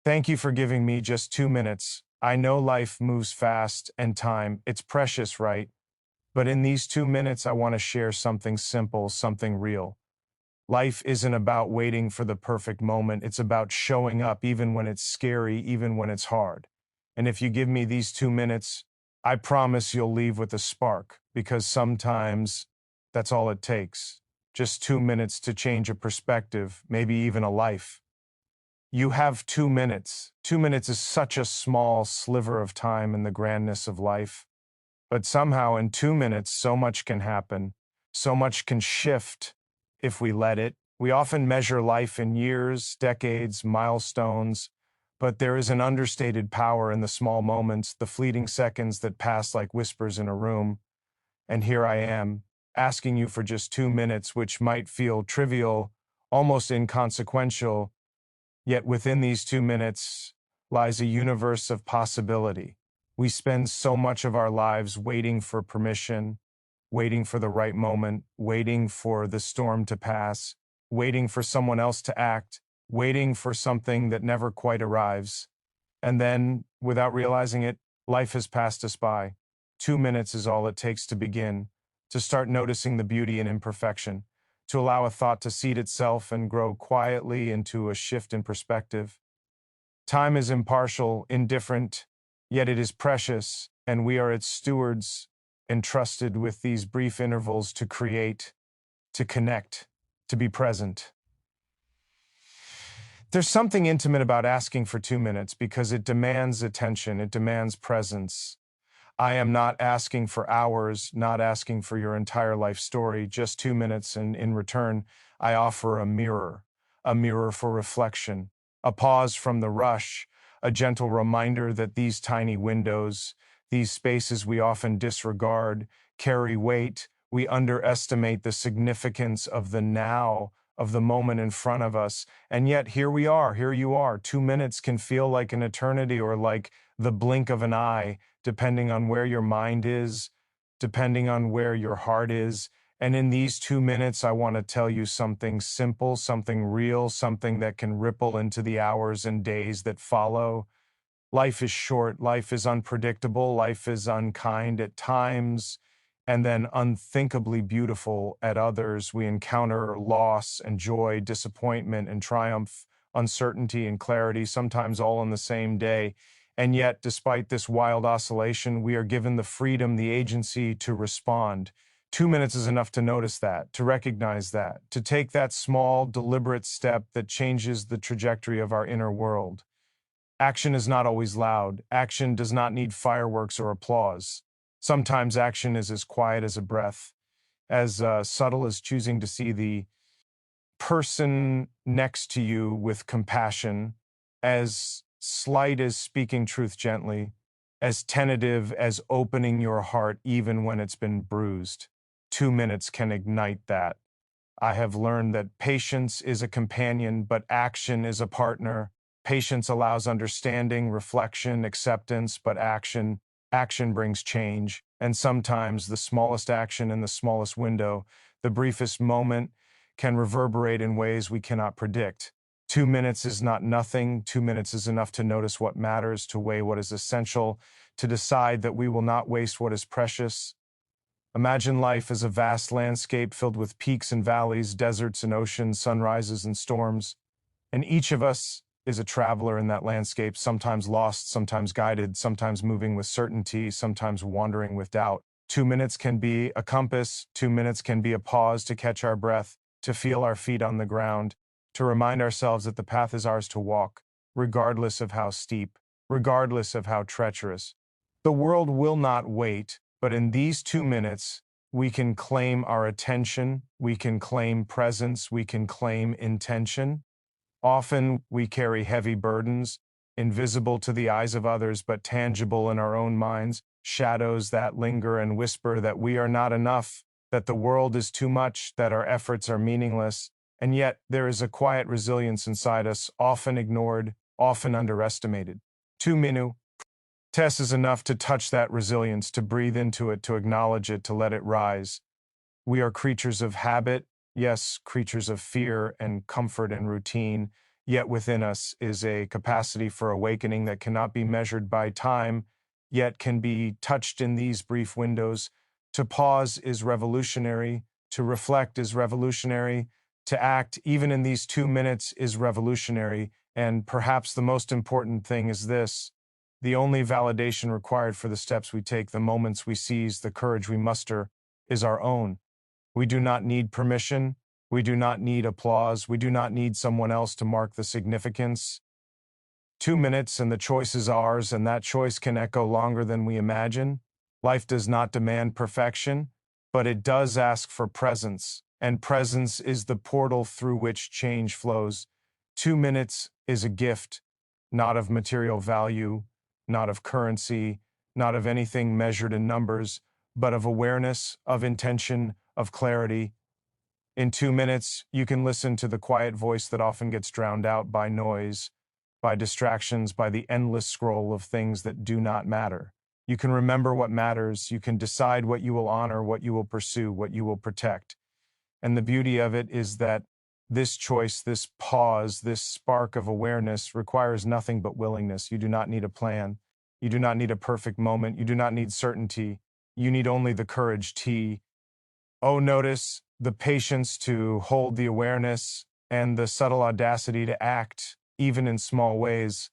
Thank you for giving me just 2 minutes. I know life moves fast and time, it's precious, right? But in these 2 minutes, I want to share something simple, something real. Life isn't about waiting for the perfect moment, it's about showing up even when it's scary, even when it's hard. And if you give me these 2 minutes, I promise you'll leave with a spark, because sometimes that's all it takes. Just 2 minutes to change a perspective, maybe even a life. You have 2 minutes. 2 minutes is such a small sliver of time in the grandness of life. But somehow, in 2 minutes, so much can happen. So much can shift if we let it. We often measure life in years, decades, milestones, but there is an understated power in the small moments, the fleeting seconds that pass like whispers in a room. And here I am, asking you for just 2 minutes, which might feel trivial, almost inconsequential. Yet within these 2 minutes lies a universe of possibility. We spend so much of our lives waiting for permission, waiting for the right moment, waiting for the storm to pass, waiting for someone else to act, waiting for something that never quite arrives. And then, without realizing it, life has passed us by. 2 minutes is all it takes to begin, to start noticing the beauty in imperfection, to allow a thought to seed itself and grow quietly into a shift in perspective. Time is impartial, indifferent, yet it is precious, and we are its stewards, entrusted with these brief intervals to create, to connect, to be present. There's something intimate about asking for 2 minutes because it demands attention, it demands presence. I am not asking for hours, not asking for your entire life story, just 2 minutes, and in return, I offer a mirror for reflection, a pause from the rush, a gentle reminder that these tiny windows, these spaces we often disregard, carry weight. We underestimate the significance of the now, of the moment in front of us. And yet, here we are, here you are. 2 minutes can feel like an eternity or like the blink of an eye, depending on where your mind is, depending on where your heart is. And in these 2 minutes, I want to tell you something simple, something real, something that can ripple into the hours and days that follow. Life is short, life is unpredictable, life is unkind at times, and then unthinkably beautiful at others. We encounter loss and joy, disappointment and triumph, uncertainty and clarity, sometimes all in the same day. And yet, despite this wild oscillation, we are given the freedom, the agency to respond. 2 minutes is enough to notice that, to recognize that, to take that small, deliberate step that changes the trajectory of our inner world. Action is not always loud. Action does not need fireworks or applause. Sometimes action is as quiet as a breath, as subtle as choosing to see the person next to you with compassion, as slight as speaking truth gently, as tentative as opening your heart even when it's been bruised. 2 minutes can ignite that. I have learned that patience is a companion, but action is a partner. Patience allows understanding, reflection, acceptance, but action brings change. And sometimes the smallest action in the smallest window, the briefest moment, can reverberate in ways we cannot predict. 2 minutes is not nothing. 2 minutes is enough to notice what matters, to weigh what is essential, to decide that we will not waste what is precious. Imagine life as a vast landscape filled with peaks and valleys, deserts and oceans, sunrises and storms. And each of us is a traveler in that landscape, sometimes lost, sometimes guided, sometimes moving with certainty, sometimes wandering with doubt. 2 minutes can be a compass. 2 minutes can be a pause to catch our breath, to feel our feet on the ground, to remind ourselves that the path is ours to walk, regardless of how steep, regardless of how treacherous. The world will not wait, but in these 2 minutes, we can claim our attention, we can claim presence, we can claim intention. Often we carry heavy burdens, invisible to the eyes of others, but tangible in our own minds, shadows that linger and whisper that we are not enough, that the world is too much, that our efforts are meaningless. And yet there is a quiet resilience inside us, often ignored, often underestimated. 2 minutes is enough to touch that resilience, to breathe into it, to acknowledge it, to let it rise. We are creatures of habit, yes, creatures of fear and comfort and routine, Yet within us is a capacity for awakening that cannot be measured by time, yet can be touched in these brief windows. To pause is revolutionary, to reflect is revolutionary, to act, even in these 2 minutes, is revolutionary. And perhaps the most important thing is this: the only validation required for the steps we take, the moments we seize, the courage we muster, is our own. We do not need permission. We do not need applause. We do not need someone else to mark the significance. 2 minutes and the choice is ours, and that choice can echo longer than we imagine. Life does not demand perfection, but it does ask for presence, and presence is the portal through which change flows. 2 minutes is a gift, not of material value, not of currency, not of anything measured in numbers, but of awareness, of intention, of clarity. In 2 minutes, you can listen to the quiet voice that often gets drowned out by noise, by distractions, by the endless scroll of things that do not matter. You can remember what matters. You can decide what you will honor, what you will pursue, what you will protect. And the beauty of it is that this choice, this pause, this spark of awareness requires nothing but willingness. You do not need a plan. You do not need a perfect moment. You do not need certainty. You need only the courage. Notice the patience to hold the awareness and the subtle audacity to act, even in small ways.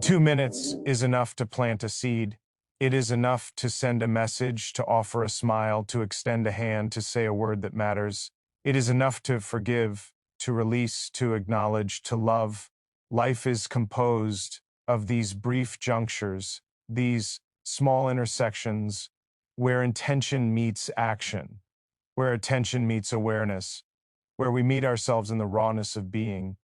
2 minutes is enough to plant a seed. It is enough to send a message, to offer a smile, to extend a hand, to say a word that matters. It is enough to forgive, to release, to acknowledge, to love. Life is composed of these brief junctures, these small intersections where intention meets action, where attention meets awareness, where we meet ourselves in the rawness of being.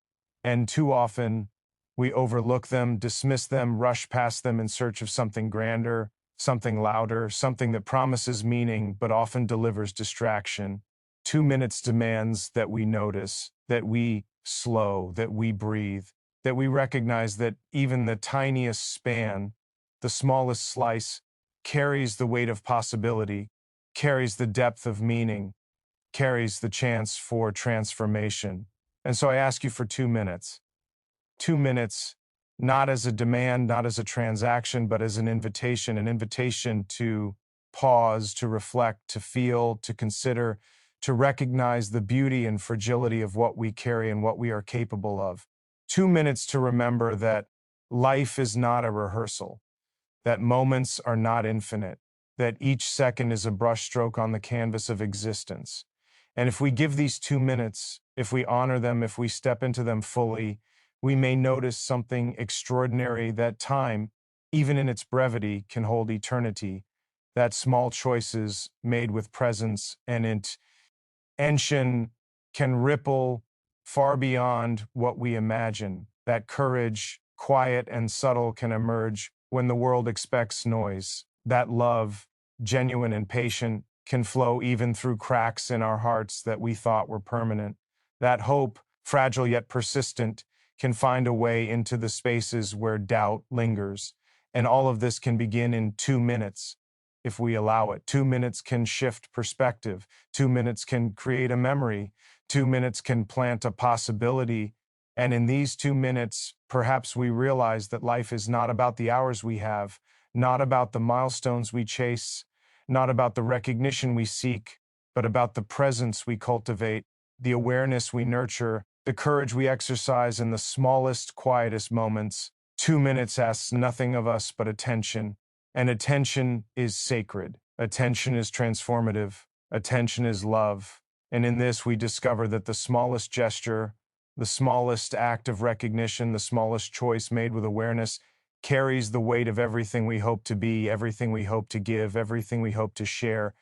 And too often, we overlook them, dismiss them, rush past them in search of something grander, something louder, something that promises meaning but often delivers distraction. 2 minutes demands that we notice, that we slow, that we breathe, that we recognize that even the tiniest span, the smallest slice, carries the weight of possibility, carries the depth of meaning, carries the chance for transformation. And so I ask you for 2 minutes. 2 minutes, not as a demand, not as a transaction, but as an invitation to pause, to reflect, to feel, to consider, to recognize the beauty and fragility of what we carry and what we are capable of. 2 minutes to remember that life is not a rehearsal, that moments are not infinite, that each second is a brushstroke on the canvas of existence. And if we give these 2 minutes, if we honor them, if we step into them fully, we may notice something extraordinary, that time, even in its brevity, can hold eternity, that small choices made with presence and intention can ripple far beyond what we imagine, that courage, quiet and subtle, can emerge when the world expects noise, that love, genuine and patient, can flow even through cracks in our hearts that we thought were permanent, that hope, fragile yet persistent, can find a way into the spaces where doubt lingers. And all of this can begin in 2 minutes if we allow it. 2 minutes can shift perspective. 2 minutes can create a memory. 2 minutes can plant a possibility. And in these 2 minutes, perhaps we realize that life is not about the hours we have, not about the milestones we chase, not about the recognition we seek, but about the presence we cultivate, the awareness we nurture, the courage we exercise in the smallest, quietest moments. 2 minutes asks nothing of us but attention, and attention is sacred. Attention is transformative. Attention is love. And in this, we discover that the smallest gesture, the smallest act of recognition, the smallest choice made with awareness carries the weight of everything we hope to be, everything we hope to give, everything we hope to share.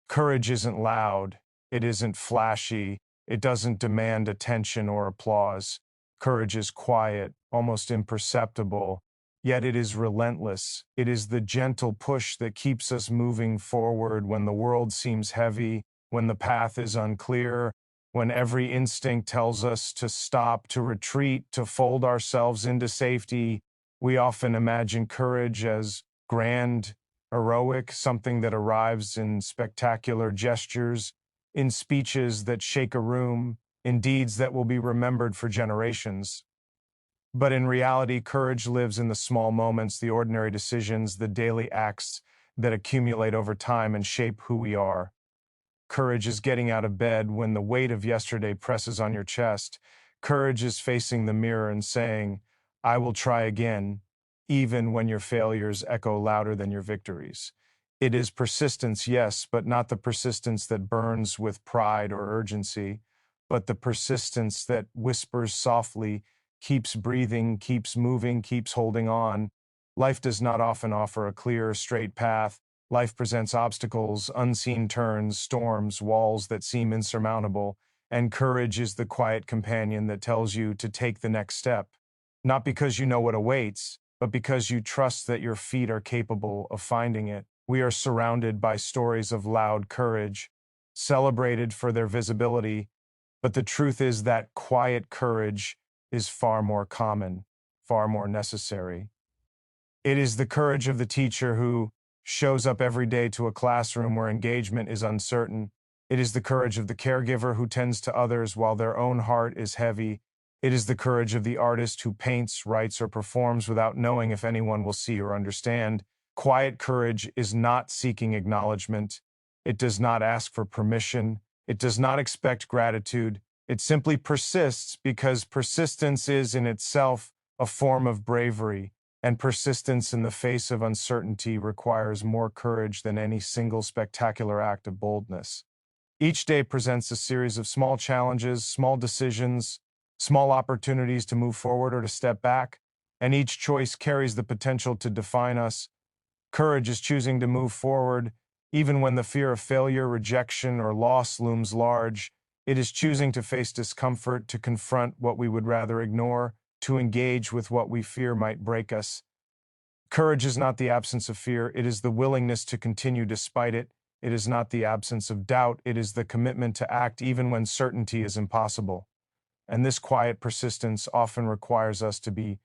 Courage isn't loud. It isn't flashy. It doesn't demand attention or applause. Courage is quiet, almost imperceptible, yet it is relentless. It is the gentle push that keeps us moving forward when the world seems heavy, when the path is unclear, when every instinct tells us to stop, to retreat, to fold ourselves into safety. We often imagine courage as grand, heroic, something that arrives in spectacular gestures, in speeches that shake a room, in deeds that will be remembered for generations. But in reality, courage lives in the small moments, the ordinary decisions, the daily acts that accumulate over time and shape who we are. Courage is getting out of bed when the weight of yesterday presses on your chest. Courage is facing the mirror and saying, I will try again, even when your failures echo louder than your victories. It is persistence, yes, but not the persistence that burns with pride or urgency, but the persistence that whispers softly, keeps breathing, keeps moving, keeps holding on. Life does not often offer a clear, straight path. Life presents obstacles, unseen turns, storms, walls that seem insurmountable, and courage is the quiet companion that tells you to take the next step, not because you know what awaits, but because you trust that your feet are capable of finding it. We are surrounded by stories of loud courage, celebrated for their visibility, but the truth is that quiet courage is far more common, far more necessary. It is the courage of the teacher who shows up every day to a classroom where engagement is uncertain. It is the courage of the caregiver who tends to others while their own heart is heavy. It is the courage of the artist who paints, writes, or performs without knowing if anyone will see or understand. Quiet courage is not seeking acknowledgement. It does not ask for permission. It does not expect gratitude. It simply persists because persistence is in itself a form of bravery, and persistence in the face of uncertainty requires more courage than any single spectacular act of boldness. Each day presents a series of small challenges, small decisions, small opportunities to move forward or to step back, and each choice carries the potential to define us. Courage is choosing to move forward, even when the fear of failure, rejection, or loss looms large. It is choosing to face discomfort, to confront what we would rather ignore, to engage with what we fear might break us. Courage is not the absence of fear, it is the willingness to continue despite it. It is not the absence of doubt, it is the commitment to act even when certainty is impossible. And this quiet persistence often requires us to be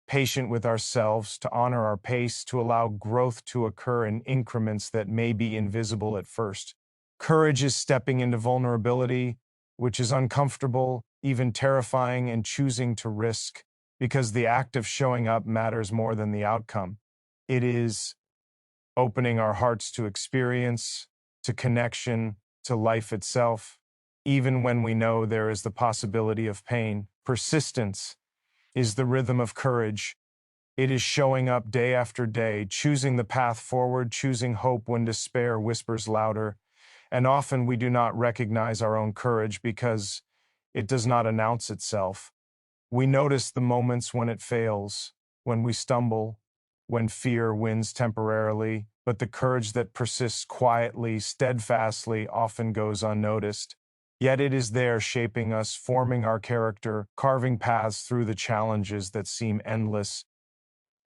patient with ourselves, to honor our pace, to allow growth to occur in increments that may be invisible at first. Courage is stepping into vulnerability, which is uncomfortable, even terrifying, and choosing to risk, because the act of showing up matters more than the outcome. It is opening our hearts to experience, to connection, to life itself, even when we know there is the possibility of pain. Persistence is the rhythm of courage. It is showing up day after day, choosing the path forward, choosing hope when despair whispers louder. And often we do not recognize our own courage because it does not announce itself. We notice the moments when it fails, when we stumble, when fear wins temporarily, but the courage that persists quietly, steadfastly, often goes unnoticed. Yet it is there shaping us, forming our character, carving paths through the challenges that seem endless.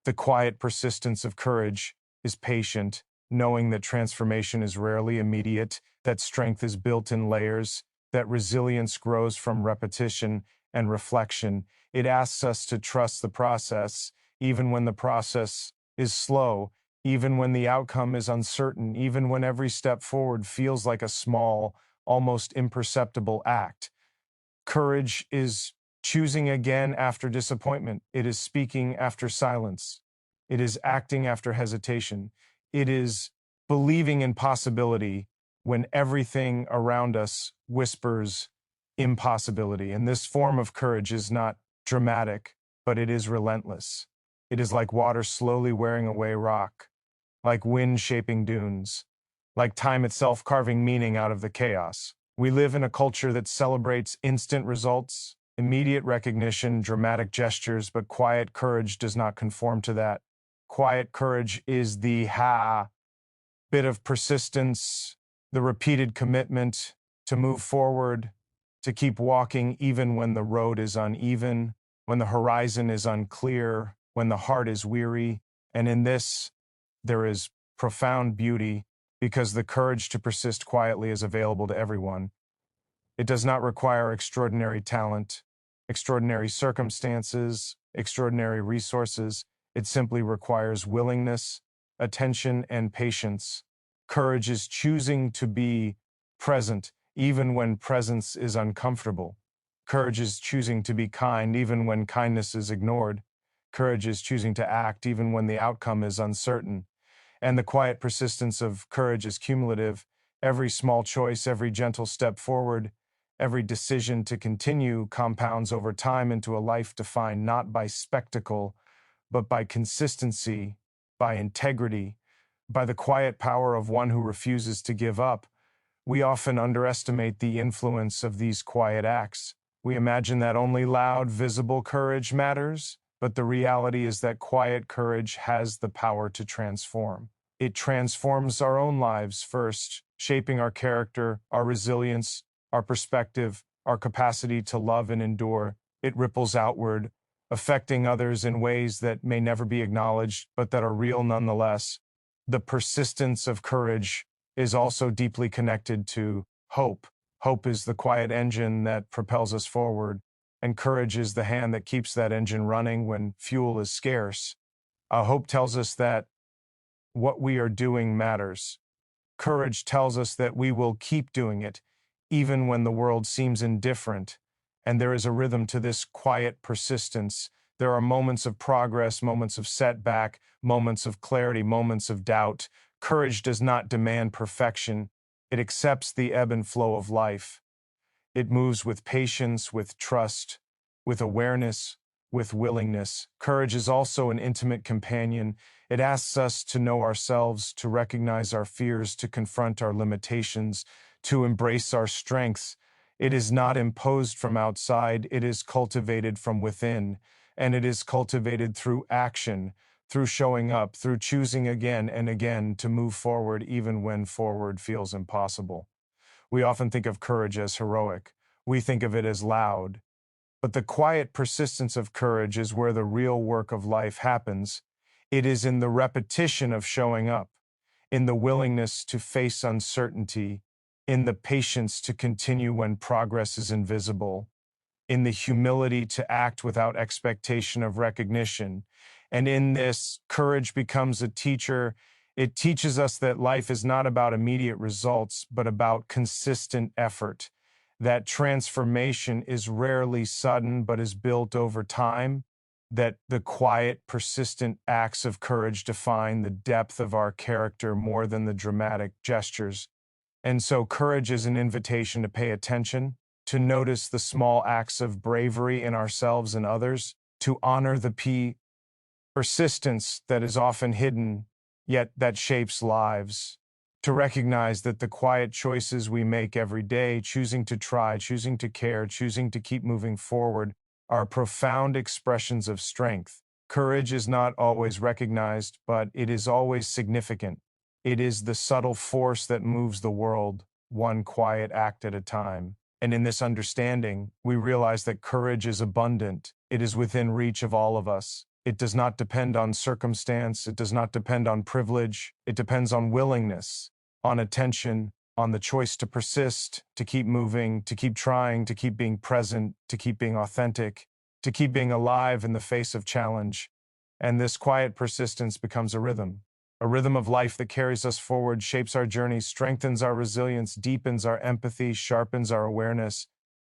The quiet persistence of courage is patient, knowing that transformation is rarely immediate, that strength is built in layers, that resilience grows from repetition and reflection. It asks us to trust the process, even when the process is slow, even when the outcome is uncertain, even when every step forward feels like a small, almost imperceptible act. Courage is choosing again after disappointment. It is speaking after silence. It is acting after hesitation. It is believing in possibility when everything around us whispers impossibility. And this form of courage is not dramatic, but it is relentless. It is like water slowly wearing away rock, like wind shaping dunes, like time itself carving meaning out of the chaos. We live in a culture that celebrates instant results, immediate recognition, dramatic gestures, but quiet courage does not conform to that. Quiet courage is the bit of persistence, the repeated commitment to move forward, to keep walking even when the road is uneven, when the horizon is unclear, when the heart is weary. And in this, there is profound beauty because the courage to persist quietly is available to everyone. It does not require extraordinary talent, extraordinary circumstances, extraordinary resources. It simply requires willingness, attention, and patience. Courage is choosing to be present even when presence is uncomfortable. Courage is choosing to be kind even when kindness is ignored. Courage is choosing to act even when the outcome is uncertain. And the quiet persistence of courage is cumulative. Every small choice, every gentle step forward, every decision to continue compounds over time into a life defined not by spectacle, but by consistency, by integrity, by the quiet power of one who refuses to give up. We often underestimate the influence of these quiet acts. We imagine that only loud, visible courage matters, but the reality is that quiet courage has the power to transform. It transforms our own lives first, shaping our character, our resilience, our perspective, our capacity to love and endure. It ripples outward, affecting others in ways that may never be acknowledged, but that are real nonetheless. The persistence of courage is also deeply connected to hope. Hope is the quiet engine that propels us forward, and courage is the hand that keeps that engine running when fuel is scarce. Hope tells us that what we are doing matters. Courage tells us that we will keep doing it, even when the world seems indifferent. And there is a rhythm to this quiet persistence. There are moments of progress, moments of setback, moments of clarity, moments of doubt. Courage does not demand perfection. It accepts the ebb and flow of life. It moves with patience, with trust, with awareness, with willingness. Courage is also an intimate companion. It asks us to know ourselves, to recognize our fears, to confront our limitations, to embrace our strengths. It is not imposed from outside, it is cultivated from within, and it is cultivated through action, through showing up, through choosing again and again to move forward even when forward feels impossible. We often think of courage as heroic. We think of it as loud. But the quiet persistence of courage is where the real work of life happens. It is in the repetition of showing up, in the willingness to face uncertainty, in the patience to continue when progress is invisible, in the humility to act without expectation of recognition. And in this, courage becomes a teacher. It teaches us that life is not about immediate results, but about consistent effort. That transformation is rarely sudden, but is built over time. That the quiet, persistent acts of courage define the depth of our character more than the dramatic gestures. And so, courage is an invitation to pay attention, to notice the small acts of bravery in ourselves and others, to honor the persistence that is often hidden, yet that shapes lives, to recognize that the quiet choices we make every day, choosing to try, choosing to care, choosing to keep moving forward, are profound expressions of strength. Courage is not always recognized, but it is always significant. It is the subtle force that moves the world, one quiet act at a time. And in this understanding, we realize that courage is abundant. It is within reach of all of us. It does not depend on circumstance. It does not depend on privilege. It depends on willingness, on attention, on the choice to persist, to keep moving, to keep trying, to keep being present, to keep being authentic, to keep being alive in the face of challenge. And this quiet persistence becomes a rhythm of life that carries us forward, shapes our journey, strengthens our resilience, deepens our empathy, sharpens our awareness.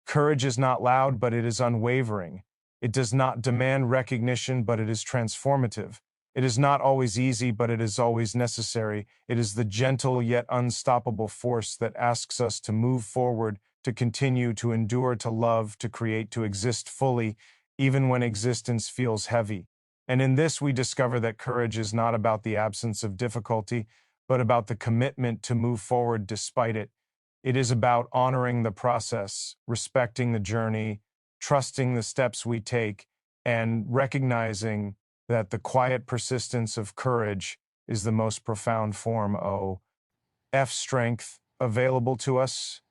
Courage is not loud, but it is unwavering. It does not demand recognition, but it is transformative. It is not always easy, but it is always necessary. It is the gentle yet unstoppable force that asks us to move forward, to continue, to endure, to love, to create, to exist fully, even when existence feels heavy. And in this, we discover that courage is not about the absence of difficulty, but about the commitment to move forward despite it. It is about honoring the process, respecting the journey, trusting the steps we take, and recognizing that the quiet persistence of courage is the most profound form of strength available to us.